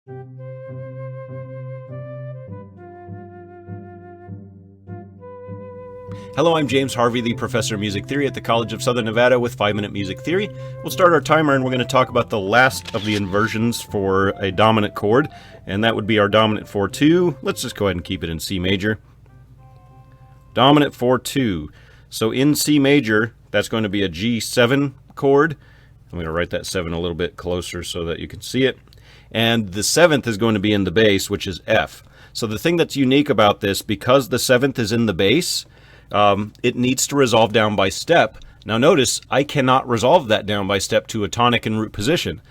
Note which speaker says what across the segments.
Speaker 1: Hello, I'm James Harvey, the professor of music theory at the College of Southern Nevada with 5-Minute Music Theory. We'll start our timer and we're going to talk about the last of the inversions for a dominant chord, and that would be our dominant 4-2. Let's just go ahead and keep it in C major. Dominant 4-2. So in C major, that's going to be a G7 chord. I'm going to write that 7 a little bit closer so that you can see it. And the 7th is going to be in the bass, which is F. So the thing that's unique about this, because the 7th is in the bass, it needs to resolve down by step. Now notice, I cannot resolve that down by step to a tonic in root position.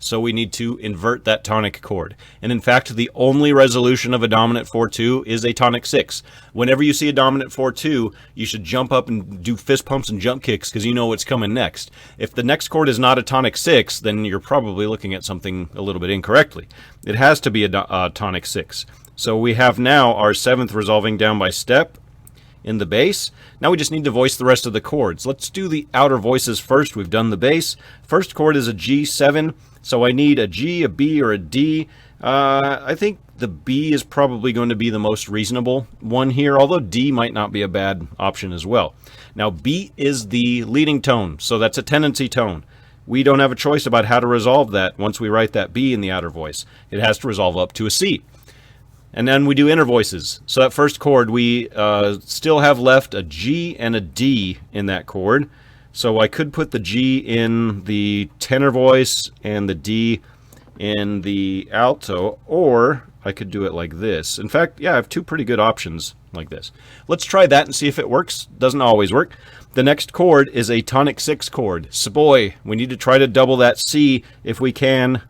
Speaker 1: So we need to invert that tonic chord. And in fact, the only resolution of a dominant 4-2 is a tonic 6. Whenever you see a dominant 4-2, you should jump up and do fist pumps and jump kicks because you know what's coming next. If the next chord is not a tonic 6, then you're probably looking at something a little bit incorrectly. It has to be a tonic 6. So we have now our 7th resolving down by step in the bass. Now we just need to voice the rest of the chords. Let's do the outer voices first. We've done the bass. First chord is a G7, so I need a G, a B, or a D. I think the B is probably going to be the most reasonable one here, although D might not be a bad option as well. Now B is the leading tone, so that's a tendency tone. We don't have a choice about how to resolve that once we write that B in the outer voice. It has to resolve up to a C. And then we do inner voices. So that first chord, we still have left a G and a D in that chord. So I could put the G in the tenor voice and the D in the alto, or I could do it like this. In fact, yeah, I have two pretty good options like this. Let's try that and see if it works. Doesn't always work. The next chord is a tonic 6 chord. So boy, we need to try to double that C if we can.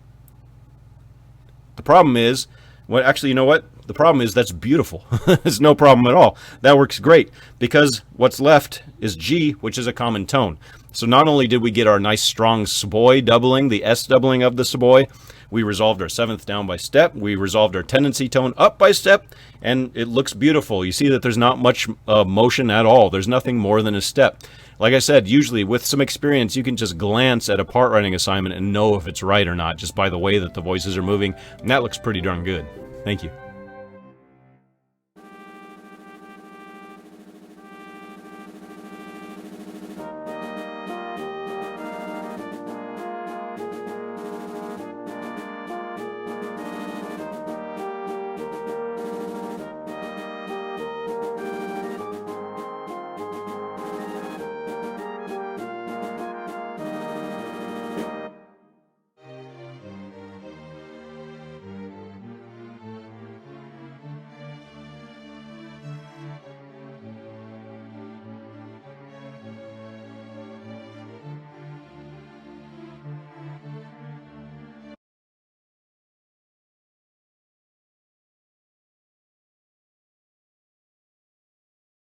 Speaker 1: The problem is, well, actually, you know what? The problem is that's beautiful. It's no problem at all. That works great because what's left is G, which is a common tone. So not only did we get our nice strong seboy doubling, the S doubling of the seboy, we resolved our 7th down by step, we resolved our tendency tone up by step, and it looks beautiful. You see that there's not much motion at all. There's nothing more than a step. Like I said, usually with some experience, you can just glance at a part writing assignment and know if it's right or not just by the way that the voices are moving, and that looks pretty darn good. Thank you.